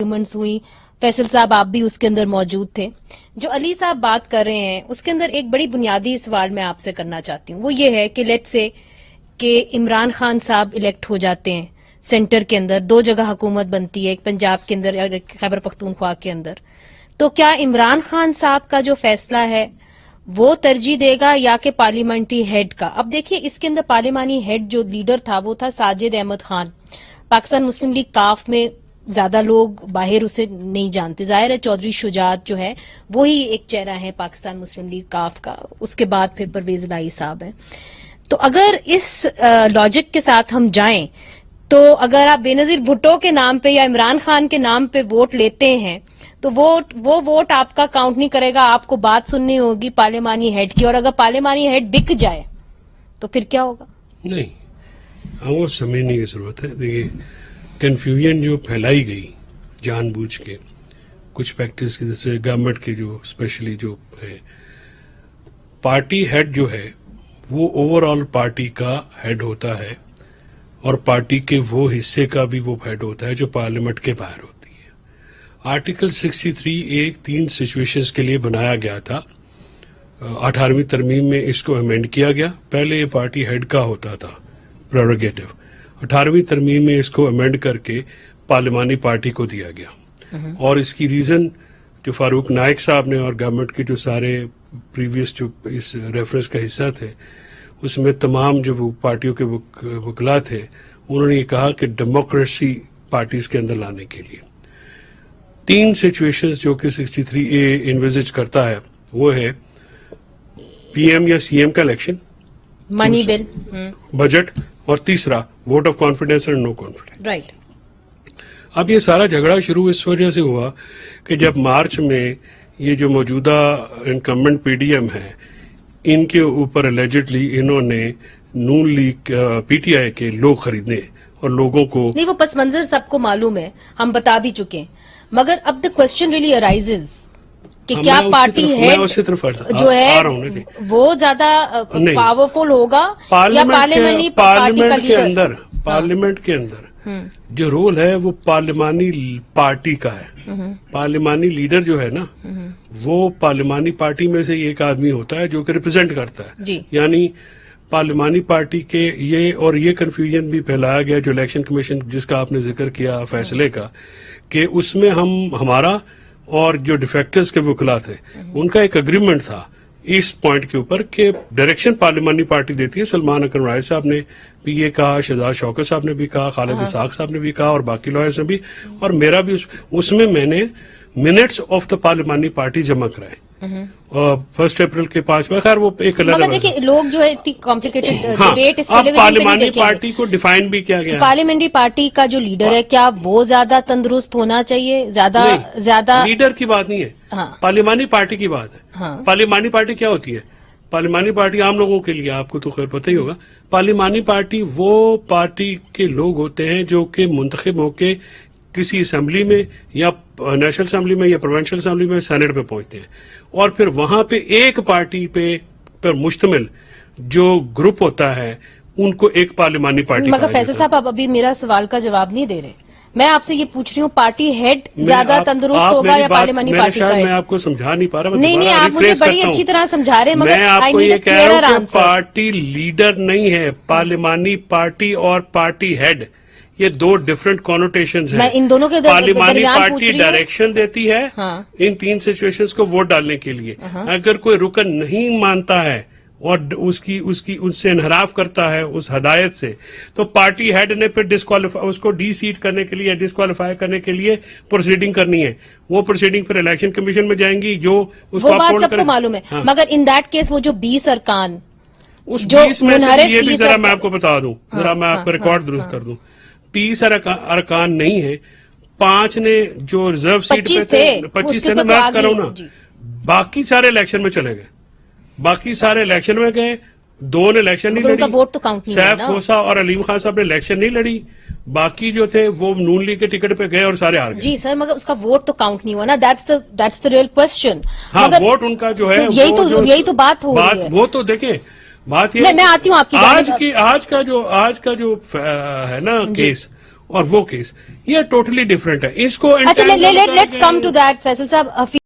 Arguments ہوئی. فیصل صاحب آپ بھی اس کے اندر موجود تھے. جو علی صاحب بات کر رہے ہیں اس کے اندر ایک بڑی بنیادی سوال میں آپ سے کرنا چاہتی ہوں. وہ یہ ہے کہ لیٹ سے کہ عمران خان صاحب الیکٹ ہو جاتے ہیں سینٹر کے اندر, 2 جگہ حکومت بنتی ہے, ایک پنجاب کے اندر اور ایک خیبر پختونخوا کے اندر. تو کیا عمران خان صاحب کا جو فیصلہ ہے وہ ترجیح دے گا یا کہ پارلیمنٹری ہیڈ کا؟ اب دیکھیے اس کے اندر پارلیمانی ہیڈ جو لیڈر تھا وہ تھا ساجد احمد خان. پاکستان مسلم لیگ کاف میں زیادہ لوگ باہر اسے نہیں جانتے. ظاہر ہے چودھری شجاعت جو ہے وہی ایک چہرہ ہے پاکستان مسلم لیگ کاف کا. اس کے بعد پھر پرویز الہی صاحب ہیں. تو اگر اس لاجک کے ساتھ ہم جائیں تو اگر آپ بے نظیر بھٹو کے نام پہ یا عمران خان کے نام پہ ووٹ لیتے ہیں تو وہ ووٹ آپ کا کاؤنٹ نہیں کرے گا. آپ کو بات سننی ہوگی پارلیمانی ہیڈ کی, اور اگر پارلیمانی ہیڈ بک جائے تو پھر کیا ہوگا؟ نہیں, وہ سمجھنے کی ضرورت ہے. دیکھیے کنفیوژن جو پھیلائی گئی جان بوجھ کے کچھ فیکٹرز کی, جیسے گورنمنٹ کے جو اسپیشلی جو ہے پارٹی ہیڈ جو ہے وہ اوور آل پارٹی کا ہیڈ ہوتا ہے, اور پارٹی کے وہ حصے کا بھی وہ ہیڈ ہوتا ہے جو پارلیمنٹ کے باہر ہوتی ہے. آرٹیکل 63 ایک 3 سچویشنز کے لیے بنایا گیا تھا. 18ویں ترمیم میں اس کو امینڈ کیا گیا. پہلے یہ پارٹی ہیڈ کا ہوتا تھا پریروگیٹو. 18ویں ترمیم میں اس کو امینڈ کر کے پارلیمانی پارٹی کو دیا گیا, اور اس کی ریزن جو فاروق نائک صاحب نے اور گورنمنٹ کے جو سارے پریویس جو اس ریفرنس کا حصہ تھے اس میں تمام جو پارٹیوں کے وکلا تھے انہوں نے یہ کہا کہ ڈیموکریسی پارٹیز کے اندر لانے کے لیے 3 سچویشنز جو کہ 63A انویزج کرتا ہے وہ ہے پی ایم یا سی ایم کا الیکشن, منی بل, بجٹ, اور تیسرا ووٹ آف کانفیڈینس اور نو کانفیڈینس. رائٹ. اب یہ سارا جھگڑا شروع اس وجہ سے ہوا کہ جب مارچ میں یہ جو موجودہ انکمبنٹ پی ڈی ایم ہے ان کے اوپر الیجڈلی انہوں نے نون لیگ پی ٹی آئی کے لوگ خریدنے اور لوگوں کو, نہیں وہ پس منظر سب کو معلوم ہے, ہم بتا بھی چکے ہیں, مگر اب دا کوشچن ریلی ارائزز کہ کیا پارٹی ہیڈ جو ہے وہ زیادہ پاورفل ہوگا یا پارلیمنٹری پارٹی کا لیڈر؟ پارلیمنٹ کے اندر جو رول ہے وہ پارلیمانی پارٹی کا ہے. پارلیمانی لیڈر جو ہے نا وہ پارلیمانی پارٹی میں سے ایک آدمی ہوتا ہے جو کہ ریپرزینٹ کرتا ہے. یعنی پارلیمانی پارٹی کے یہ کنفیوژن بھی پھیلایا گیا جو الیکشن کمیشن جس کا آپ نے ذکر کیا فیصلے کا, کہ اس میں ہمارا اور جو ڈیفیکٹرز کے وکلا تھے ان کا ایک اگریمنٹ تھا اس پوائنٹ کے اوپر کہ ڈائریکشن پارلیمانی پارٹی دیتی ہے. سلمان اکرم رائے صاحب نے بھی یہ کہا, شہزاد شوکت صاحب نے بھی کہا, خالد اسحاق صاحب نے بھی کہا, اور باقی لائرز نے بھی, اور میرا بھی اس میں میں نے منٹس آف دا پارلیمانی پارٹی جمع کرائے 1 اپریل کے 5 میں. خیر وہ ایک الگ دیکھیں لوگ جو ہے اتنی کمپلیکیٹڈ ڈیبیٹ اس کے لیے پارلیمانی پارٹی کو ڈیفائن بھی کیا گیا. پارلیمنٹری پارٹی کا جو لیڈر ہے کیا وہ زیادہ تندرست ہونا چاہیے؟ زیادہ لیڈر کی بات نہیں ہے, پارلیمانی پارٹی کی بات ہے. پارلیمانی پارٹی کیا ہوتی ہے؟ پارلیمانی پارٹی عام لوگوں کے لیے, آپ کو تو خیر پتہ ہی ہوگا. پارلیمانی پارٹی وہ پارٹی کے لوگ ہوتے ہیں جو کہ منتخب ہو کے کسی اسمبلی میں یا نیشنل اسمبلی میں یا پروونشل اسمبلی میں سینٹ پہ پہنچتے ہیں, اور پھر وہاں پہ ایک پارٹی پر مشتمل جو گروپ ہوتا ہے ان کو ایک پارلیمانی پارٹی. مگر فیصل صاحب آپ ابھی میرا سوال کا جواب نہیں دے رہے. میں آپ سے یہ پوچھ رہی ہوں پارٹی ہیڈ زیادہ تندرست ہوگا یا پارلیمانی پارٹی کا؟ میں آپ کو سمجھا نہیں پا رہا. نہیں آپ مجھے بڑی اچھی طرح سمجھا رہے ہیں, مگر میں آپ کو یہ کہہ رہا ہوں کہ پارٹی لیڈر نہیں ہے. پارلیمانی پارٹی اور پارٹی ہیڈ یہ 2 ڈفرنٹ کانوٹیشنز ہیں. میں ان دونوں کے پارلیمانی پارٹی ڈائریکشن دیتی ہے ان 3 سچویشنز کو ووٹ ڈالنے کے لیے. اگر کوئی رکن نہیں مانتا ہے اور اس سے انحراف کرتا ہے اس ہدایت سے, تو پارٹی ہیڈ نے پھر اس کو ڈی سیٹ کرنے کے لیے ڈسکوالیفائی کرنے کے لیے پروسیڈنگ کرنی ہے. وہ پروسیڈنگ پھر الیکشن کمیشن میں جائیں گی جو اس وہ بات سب کو معلوم ہے. مگر ان دیٹ کیس وہ جو 20 ارکان اس 20 میں سے یہ بھی ذرا میں آپ کو بتا دوں, ذرا میں آپ کو ریکارڈ درست کر دوں. 20 ارکان نہیں ہے, 5 نے جو ریزرو سیٹ پہ تھے 25 تھے نا, میں کر رہا ہوں نا, باقی سارے الیکشن میں چلے گئے. باقی سارے الیکشن میں گئے, 2 نے الیکشن نہیں لڑی. سیف کھوسا اور علیم خان صاحب نے الیکشن نہیں لڑی. باقی جو تھے وہ نون لیگ کے ٹکٹ پہ گئے اور سارے ہار گئے. جی سر, مگر اس کا ووٹ تو کاؤنٹ نہیں ہوا نا. That's the real question. ہاں ووٹ ان کا جو ہے یہی تو بات ہو رہی ہے. وہ تو دیکھیں بات یہ میں آتی ہوں آپ کی آج کا جو ہے نا کیس, اور وہ کیس یہ ٹوٹلی ڈفرینٹ ہے. اس کو اچھا let's come to that Faisal صاحب.